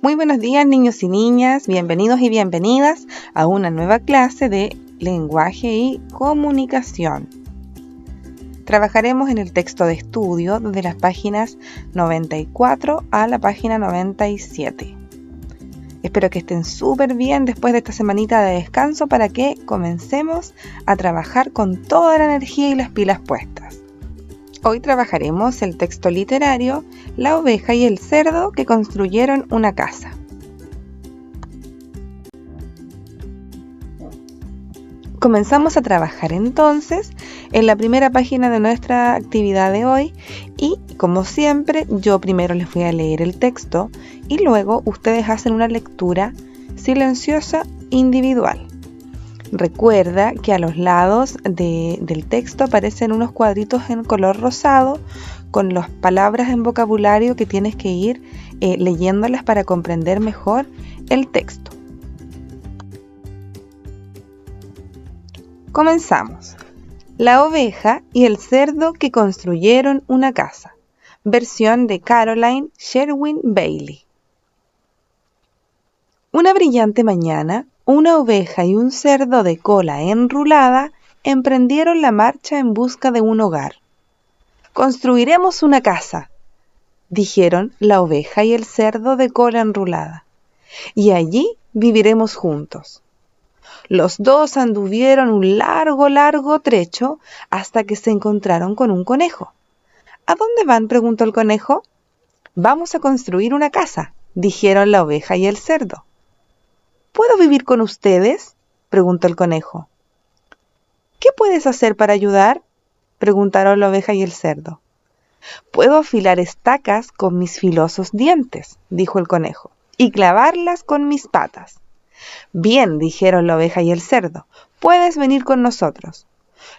Muy buenos días, niños y niñas, bienvenidos y bienvenidas a una nueva clase de lenguaje y comunicación. Trabajaremos en el texto de estudio desde las páginas 94 a la página 97. Espero que estén súper bien después de esta semanita de descanso para que comencemos a trabajar con toda la energía y las pilas puestas. Hoy trabajaremos el texto literario La oveja y el cerdo que construyeron una casa. Comenzamos a trabajar entonces en la primera página de nuestra actividad de hoy y, como siempre, yo primero les voy a leer el texto y luego ustedes hacen una lectura silenciosa individual. Recuerda que a los lados del texto aparecen unos cuadritos en color rosado con las palabras en vocabulario que tienes que ir leyéndolas para comprender mejor el texto. Comenzamos. La oveja y el cerdo que construyeron una casa. Versión de Caroline Sherwin Bailey. Una brillante mañana, una oveja y un cerdo de cola enrulada emprendieron la marcha en busca de un hogar. «Construiremos una casa», dijeron la oveja y el cerdo de cola enrulada, «y allí viviremos juntos». Los dos anduvieron un largo trecho hasta que se encontraron con un conejo. «¿A dónde van?», preguntó el conejo. «Vamos a construir una casa», dijeron la oveja y el cerdo. «¿Puedo vivir con ustedes?», preguntó el conejo. «¿Qué puedes hacer para ayudar?», preguntaron la oveja y el cerdo. «Puedo afilar estacas con mis filosos dientes», dijo el conejo, «y clavarlas con mis patas». «Bien», dijeron la oveja y el cerdo, «puedes venir con nosotros».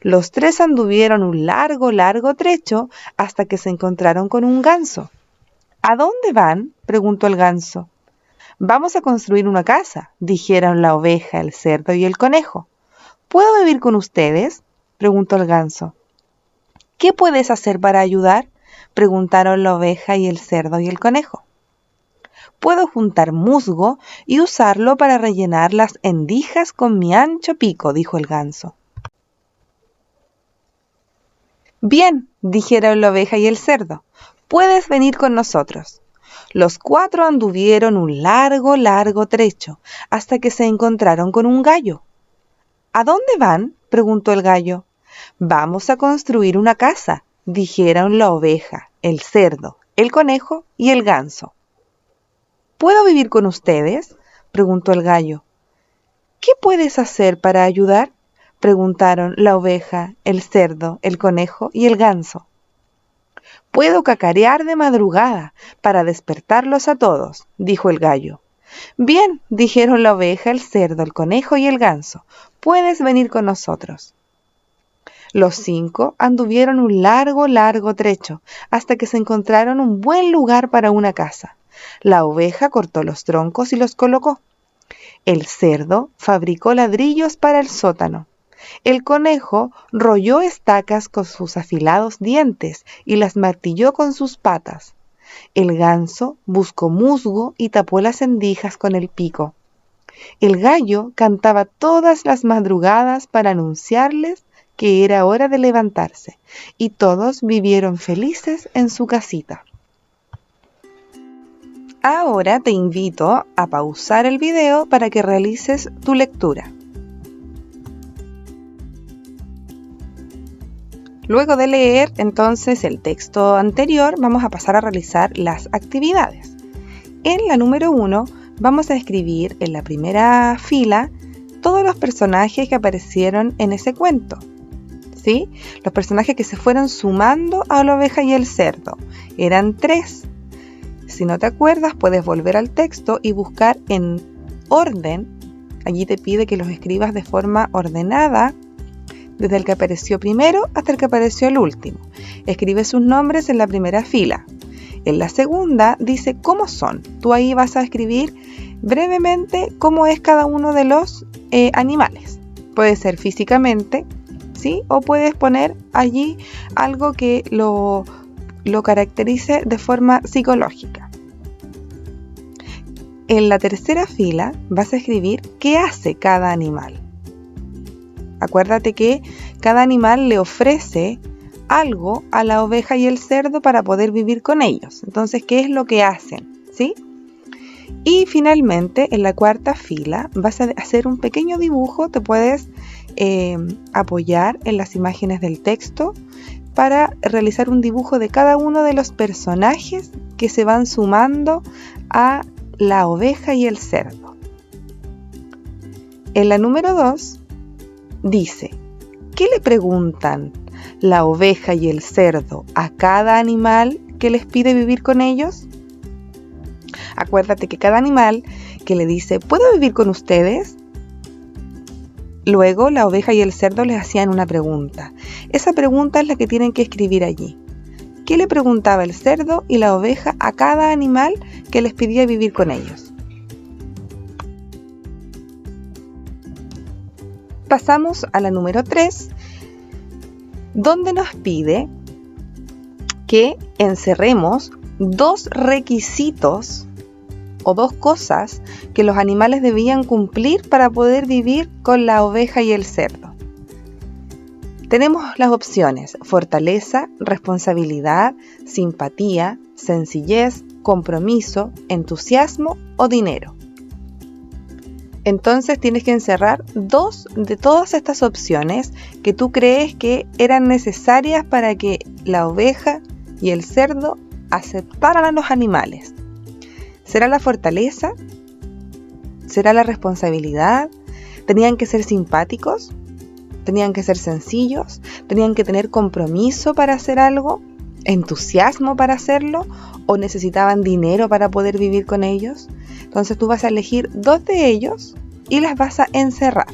Los tres anduvieron un largo trecho hasta que se encontraron con un ganso. «¿A dónde van?», preguntó el ganso. «Vamos a construir una casa», dijeron la oveja, el cerdo y el conejo. «¿Puedo vivir con ustedes?», preguntó el ganso. «¿Qué puedes hacer para ayudar?», preguntaron la oveja y el cerdo y el conejo. «Puedo juntar musgo y usarlo para rellenar las endijas con mi ancho pico», dijo el ganso. «Bien», dijeron la oveja y el cerdo, «puedes venir con nosotros». Los cuatro anduvieron un largo trecho hasta que se encontraron con un gallo. «¿A dónde van?», preguntó el gallo. «Vamos a construir una casa», dijeron la oveja, el cerdo, el conejo y el ganso. «¿Puedo vivir con ustedes?», preguntó el gallo. «¿Qué puedes hacer para ayudar?», preguntaron la oveja, el cerdo, el conejo y el ganso. «Puedo cacarear de madrugada para despertarlos a todos», dijo el gallo. «Bien», dijeron la oveja, el cerdo, el conejo y el ganso, «puedes venir con nosotros». Los cinco anduvieron un largo trecho hasta que se encontraron un buen lugar para una casa. La oveja cortó los troncos y los colocó. El cerdo fabricó ladrillos para el sótano. El conejo rolló estacas con sus afilados dientes y las martilló con sus patas. El ganso buscó musgo y tapó las endijas con el pico. El gallo cantaba todas las madrugadas para anunciarles que era hora de levantarse, y todos vivieron felices en su casita. Ahora te invito a pausar el video para que realices tu lectura. Luego de leer entonces el texto anterior, vamos a pasar a realizar las actividades. En la número 1 vamos a escribir en la primera fila todos los personajes que aparecieron en ese cuento. ¿Sí? Los personajes que se fueron sumando a la oveja y el cerdo. Eran 3. Si no te acuerdas, puedes volver al texto y buscar en orden. Allí te pide que los escribas de forma ordenada, desde el que apareció primero hasta el que apareció el último. Escribe sus nombres en la primera fila. En la segunda dice cómo son. Tú ahí vas a escribir brevemente cómo es cada uno de los animales. Puede ser físicamente, ¿sí? O puedes poner allí algo que lo caracterice de forma psicológica. en la tercera fila vas a escribir qué hace cada animal. Acuérdate que cada animal le ofrece algo a la oveja y el cerdo para poder vivir con ellos. Entonces, ¿qué es lo que hacen? ¿Sí? Y finalmente, en la cuarta fila vas a hacer un pequeño dibujo. Te puedes apoyar en las imágenes del texto para realizar un dibujo de cada uno de los personajes que se van sumando a la oveja y el cerdo. En la número 2 dice, ¿qué le preguntan la oveja y el cerdo a cada animal que les pide vivir con ellos? Acuérdate que cada animal que le dice, ¿puedo vivir con ustedes? Luego la oveja y el cerdo les hacían una pregunta. Esa pregunta es la que tienen que escribir allí. ¿Qué le preguntaba el cerdo y la oveja a cada animal que les pedía vivir con ellos? Pasamos a la número 3, donde nos pide que encerremos 2 requisitos o 2 cosas que los animales debían cumplir para poder vivir con la oveja y el cerdo. Tenemos las opciones: fortaleza, responsabilidad, simpatía, sencillez, compromiso, entusiasmo o dinero. Entonces tienes que encerrar 2 de todas estas opciones que tú crees que eran necesarias para que la oveja y el cerdo aceptaran a los animales. ¿Será la fortaleza? ¿Será la responsabilidad? ¿Tenían que ser simpáticos? ¿Tenían que ser sencillos? ¿Tenían que tener compromiso para hacer algo? ¿Entusiasmo para hacerlo? ¿O necesitaban dinero para poder vivir con ellos? Entonces tú vas a elegir 2 de ellos y las vas a encerrar.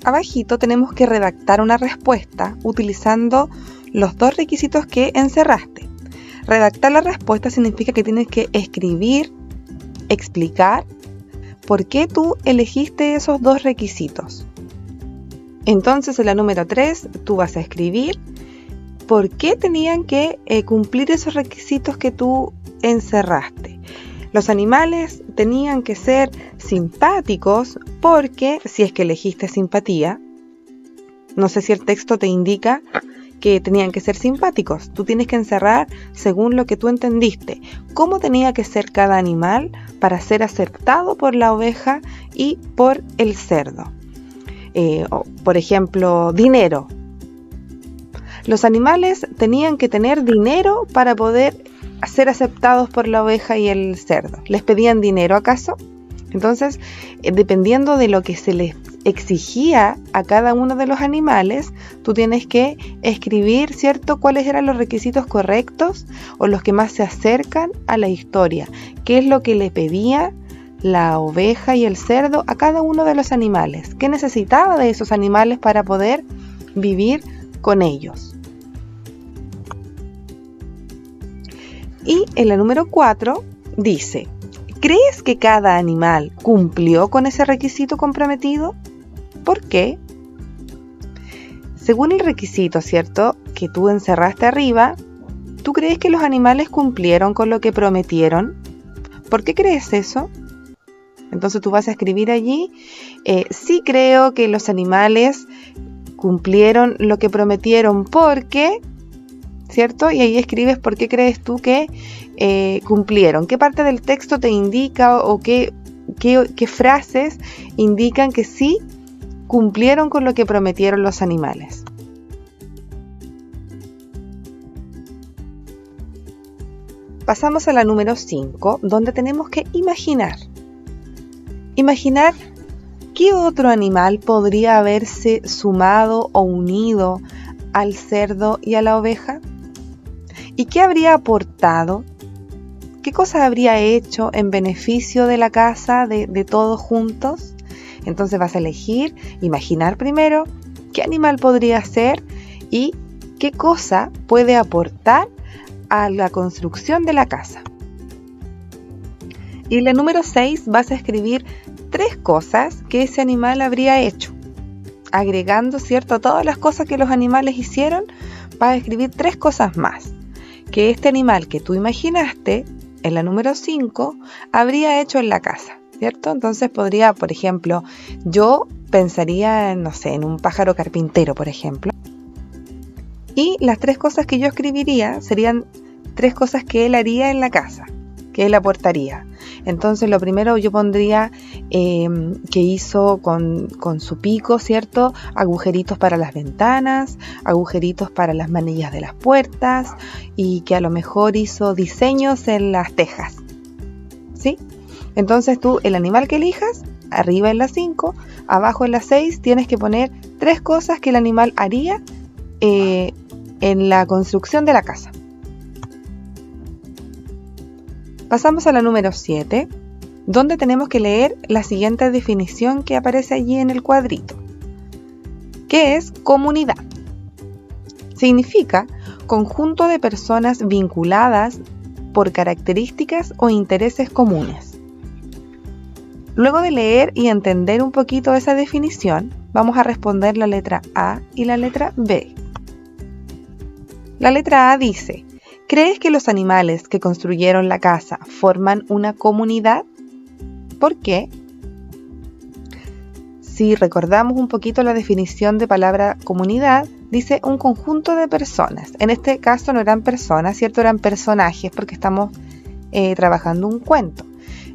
Abajito tenemos que redactar una respuesta utilizando los 2 requisitos que encerraste. Redactar la respuesta significa que tienes que escribir, explicar por qué tú elegiste esos 2 requisitos. Entonces en la número 3 tú vas a escribir por qué tenían que cumplir esos requisitos que tú encerraste. Los animales tenían que ser simpáticos porque, si es que elegiste simpatía, no sé si el texto te indica que tenían que ser simpáticos. Tú tienes que encerrar según lo que tú entendiste. ¿Cómo tenía que ser cada animal para ser aceptado por la oveja y por el cerdo? Por ejemplo, dinero. Los animales tenían que tener dinero para poder ser aceptados por la oveja y el cerdo. ¿Les pedían dinero acaso? Entonces, dependiendo de lo que se les exigía a cada uno de los animales, tú tienes que escribir, ¿cierto?, cuáles eran los requisitos correctos o los que más se acercan a la historia. ¿Qué es lo que le pedía la oveja y el cerdo a cada uno de los animales? ¿Qué necesitaba de esos animales para poder vivir con ellos? Y en la número 4 dice, ¿crees que cada animal cumplió con ese requisito comprometido? ¿Por qué? Según el requisito, ¿cierto?, que tú encerraste arriba, ¿tú crees que los animales cumplieron con lo que prometieron? ¿Por qué crees eso? Entonces tú vas a escribir allí, sí creo que los animales cumplieron lo que prometieron porque, ¿cierto? Y ahí escribes por qué crees tú que cumplieron. ¿Qué parte del texto te indica o qué frases indican que sí cumplieron con lo que prometieron los animales? Pasamos a la número 5, donde tenemos que imaginar. Imaginar qué otro animal podría haberse sumado o unido al cerdo y a la oveja. ¿Y qué habría aportado? ¿Qué cosa habría hecho en beneficio de la casa de todos juntos? Entonces vas a elegir, imaginar primero qué animal podría ser y qué cosa puede aportar a la construcción de la casa. Y en la número 6 vas a escribir 3 cosas que ese animal habría hecho. Agregando, ¿cierto?, a todas las cosas que los animales hicieron, vas a escribir 3 cosas más que este animal que tú imaginaste en la número 5, habría hecho en la casa, ¿cierto? Entonces podría, por ejemplo, yo pensaría, no sé, en un pájaro carpintero, por ejemplo. Y las 3 cosas que yo escribiría serían 3 cosas que él haría en la casa, que él aportaría. Entonces lo primero yo pondría que hizo con su pico, ¿cierto? Agujeritos para las ventanas, agujeritos para las manillas de las puertas y que a lo mejor hizo diseños en las tejas, ¿sí? Entonces tú, el animal que elijas, arriba en la 5, abajo en la 6, tienes que poner 3 cosas que el animal haría en la construcción de la casa. Pasamos a la número 7, donde tenemos que leer la siguiente definición que aparece allí en el cuadrito, que es comunidad. Significa conjunto de personas vinculadas por características o intereses comunes. Luego de leer y entender un poquito esa definición, vamos a responder la letra A y la letra B. La letra A dice: ¿crees que los animales que construyeron la casa forman una comunidad? ¿Por qué? Si recordamos un poquito la definición de palabra comunidad, dice un conjunto de personas. En este caso no eran personas, ¿cierto? Eran personajes porque estamos trabajando un cuento.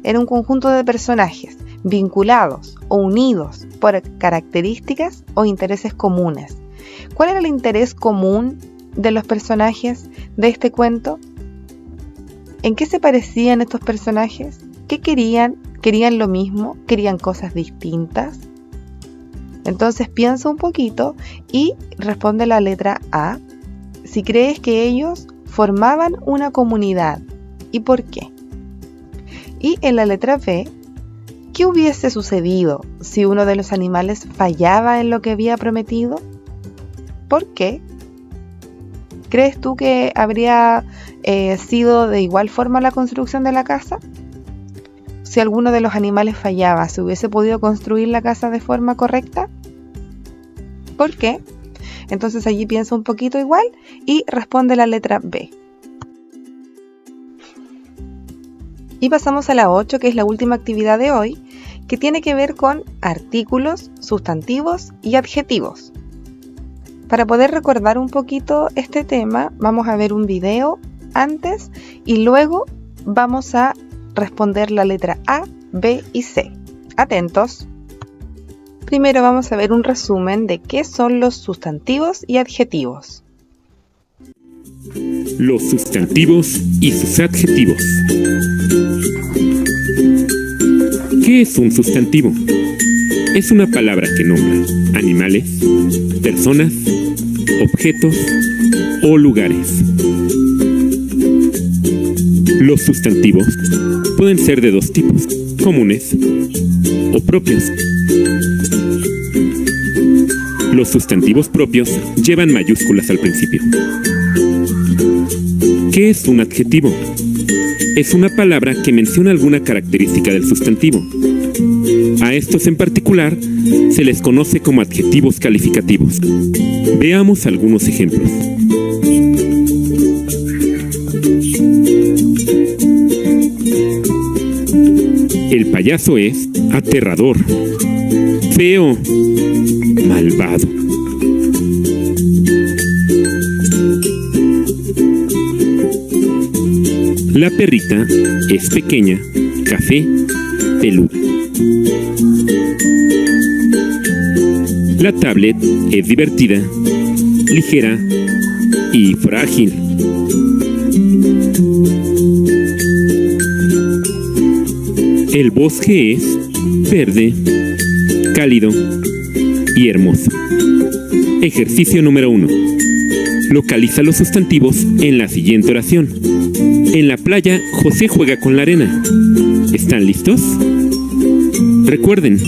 Era un conjunto de personajes vinculados o unidos por características o intereses comunes. ¿Cuál era el interés común de los personajes de este cuento? ¿En qué se parecían estos personajes? ¿Qué querían? ¿Querían lo mismo? ¿Querían cosas distintas? Entonces piensa un poquito y responde la letra A si crees que ellos formaban una comunidad y por qué. Y en la letra B, ¿qué hubiese sucedido si uno de los animales fallaba en lo que había prometido? ¿Por qué? ¿Crees tú que habría sido de igual forma la construcción de la casa? Si alguno de los animales fallaba, ¿se hubiese podido construir la casa de forma correcta? ¿Por qué? Entonces allí piensa un poquito igual y responde la letra B. Y pasamos a la 8, que es la última actividad de hoy, que tiene que ver con artículos, sustantivos y adjetivos. Para poder recordar un poquito este tema, vamos a ver un video antes y luego vamos a responder la letra A, B y C. Atentos. Primero vamos a ver un resumen de qué son los sustantivos y adjetivos. Los sustantivos y sus adjetivos. ¿Qué es un sustantivo? Es una palabra que nombra animales, personas, objetos o lugares. Los sustantivos pueden ser de 2 tipos, comunes o propios. Los sustantivos propios llevan mayúsculas al principio. ¿Qué es un adjetivo? Es una palabra que menciona alguna característica del sustantivo. A estos en particular se les conoce como adjetivos calificativos. Veamos algunos ejemplos. El payaso es aterrador, feo, malvado. La perrita es pequeña, café, peluda. La tablet es divertida, ligera y frágil. El bosque es verde, cálido y hermoso. Ejercicio número 1. Localiza los sustantivos en la siguiente oración. En la playa, José juega con la arena. ¿Están listos? Recuerden,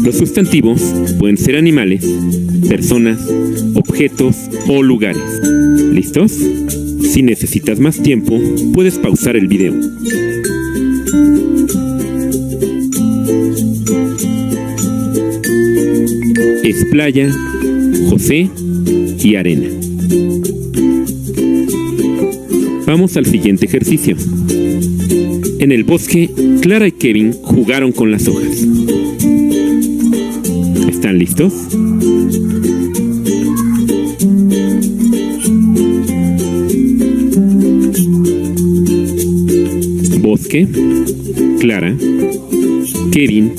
los sustantivos pueden ser animales, personas, objetos o lugares. ¿Listos? Si necesitas más tiempo, puedes pausar el video. Es playa, José y arena. Vamos al siguiente ejercicio. En el bosque, Clara y Kevin jugaron con las hojas. ¿Están listos? Bosque, Clara, Kevin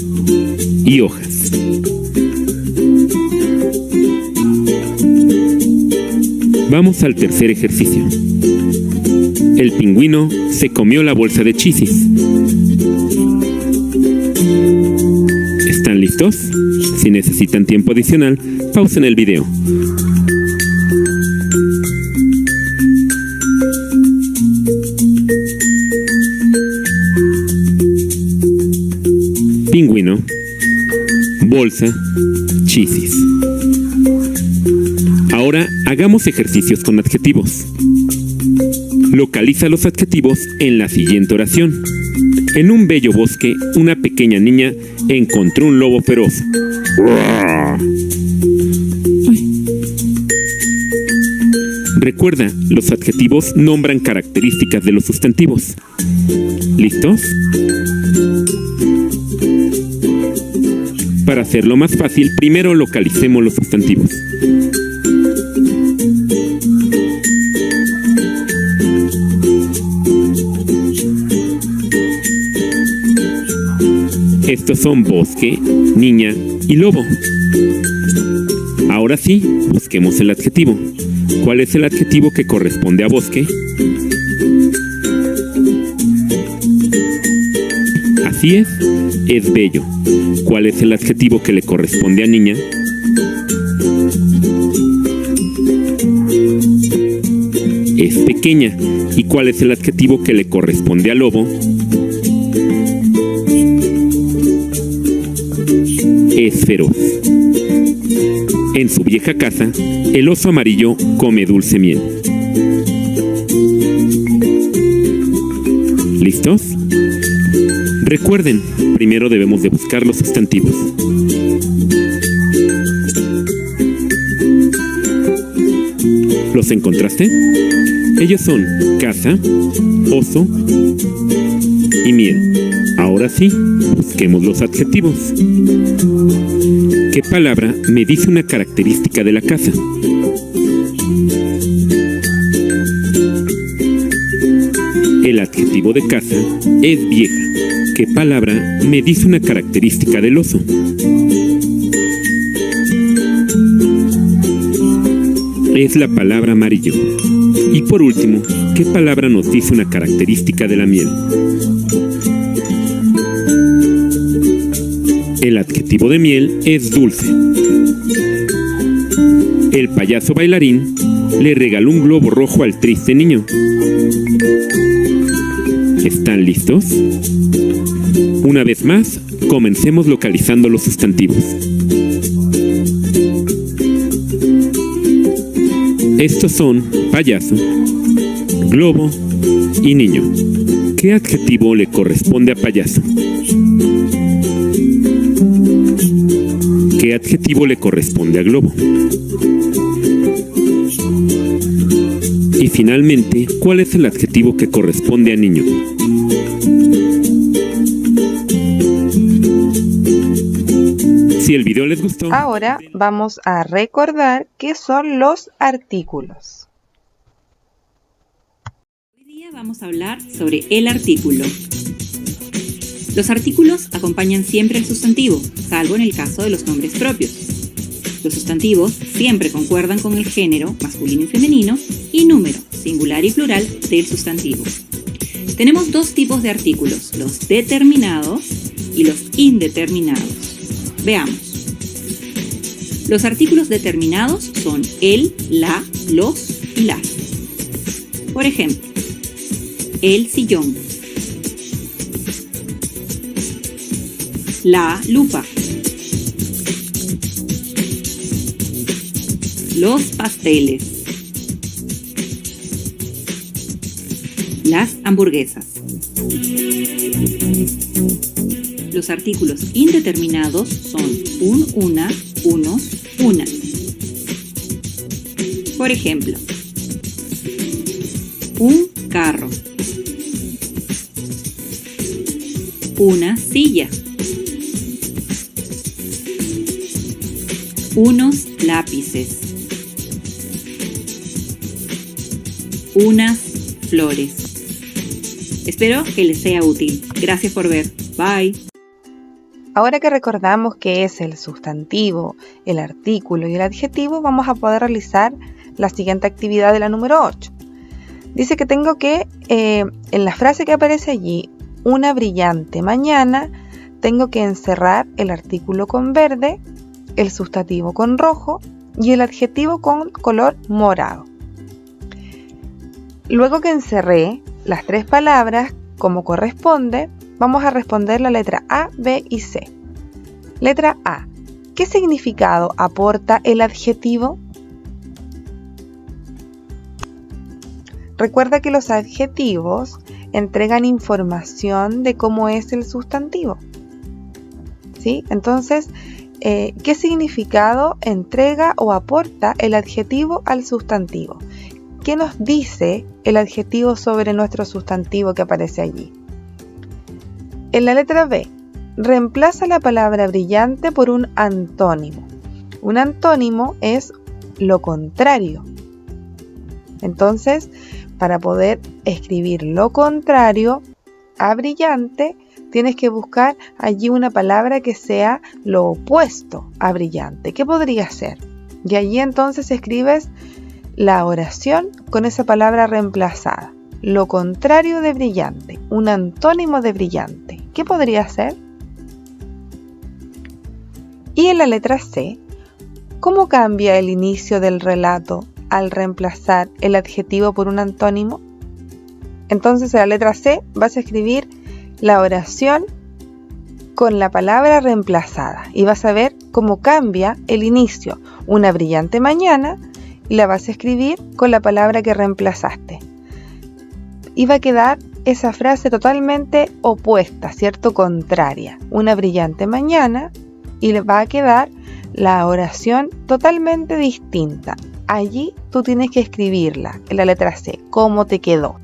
y hojas. Vamos al tercer ejercicio. El pingüino se comió la bolsa de chisis. ¿Están listos? Si necesitan tiempo adicional, pausen el video. Pingüino, bolsa, chisis. Ahora hagamos ejercicios con adjetivos. Localiza los adjetivos en la siguiente oración. En un bello bosque, una pequeña niña encontró un lobo feroz. Recuerda, los adjetivos nombran características de los sustantivos. ¿Listos? Para hacerlo más fácil, primero localicemos los sustantivos. Estos son bosque, niña y lobo. Ahora sí, busquemos el adjetivo. ¿Cuál es el adjetivo que corresponde a bosque? Así es bello. ¿Cuál es el adjetivo que le corresponde a niña? Es pequeña. ¿Y cuál es el adjetivo que le corresponde a lobo? Es feroz. En su vieja casa, el oso amarillo come dulce miel. ¿Listos? Recuerden, primero debemos de buscar los sustantivos. ¿Los encontraste? Ellos son casa, oso y miel. Ahora sí, busquemos los adjetivos. ¿Qué palabra me dice una característica de la casa? El adjetivo de casa es vieja. ¿Qué palabra me dice una característica del oso? Es la palabra amarillo. Y por último, ¿qué palabra nos dice una característica de la miel? El adjetivo de miel es dulce. El payaso bailarín le regaló un globo rojo al triste niño. ¿Están listos? Una vez más, comencemos localizando los sustantivos. Estos son payaso, globo y niño. ¿Qué adjetivo le corresponde a payaso? ¿Qué adjetivo le corresponde a globo? Y finalmente, ¿cuál es el adjetivo que corresponde a niño? Si el video les gustó... Ahora vamos a recordar qué son los artículos. Hoy día vamos a hablar sobre el artículo. Los artículos acompañan siempre al sustantivo, salvo en el caso de los nombres propios. Los sustantivos siempre concuerdan con el género masculino y femenino y número, singular y plural, del sustantivo. Tenemos dos tipos de artículos, los determinados y los indeterminados. Veamos. Los artículos determinados son el, la, los y las. Por ejemplo, el sillón, la lupa, los pasteles, las hamburguesas. Los artículos indeterminados son un, una, unos, unas. Por ejemplo, un carro. Una silla. Unos lápices. Unas flores. Espero que les sea útil. Gracias por ver. Bye. Ahora que recordamos qué es el sustantivo, el artículo y el adjetivo, vamos a poder realizar la siguiente actividad de la número 8. Dice que tengo que, en la frase que aparece allí, una brillante mañana, tengo que encerrar el artículo con verde, el sustantivo con rojo y el adjetivo con color morado. Luego que encerré las 3 palabras como corresponde, vamos a responder la letra A, B y C. Letra A. ¿Qué significado aporta el adjetivo? Recuerda que los adjetivos entregan información de cómo es el sustantivo. ¿Sí? Entonces, ¿qué significado entrega o aporta el adjetivo al sustantivo? ¿Qué nos dice el adjetivo sobre nuestro sustantivo que aparece allí? En la letra B, reemplaza la palabra brillante por un antónimo. Un antónimo es lo contrario. Entonces, para poder escribir lo contrario a brillante, tienes que buscar allí una palabra que sea lo opuesto a brillante. ¿Qué podría ser? Y allí entonces escribes la oración con esa palabra reemplazada. Lo contrario de brillante, un antónimo de brillante. ¿Qué podría ser? Y en la letra C, ¿cómo cambia el inicio del relato al reemplazar el adjetivo por un antónimo? Entonces en la letra C vas a escribir la oración con la palabra reemplazada y vas a ver cómo cambia el inicio. Una brillante mañana y la vas a escribir con la palabra que reemplazaste. Y va a quedar esa frase totalmente opuesta, ¿cierto? Contraria. Una brillante mañana y le va a quedar la oración totalmente distinta. Allí tú tienes que escribirla en la letra C. ¿Cómo te quedó?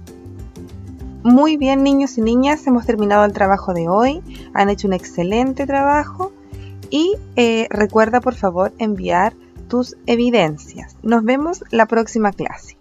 Muy bien, niños y niñas, hemos terminado el trabajo de hoy. Han hecho un excelente trabajo y recuerda por favor enviar tus evidencias. Nos vemos la próxima clase.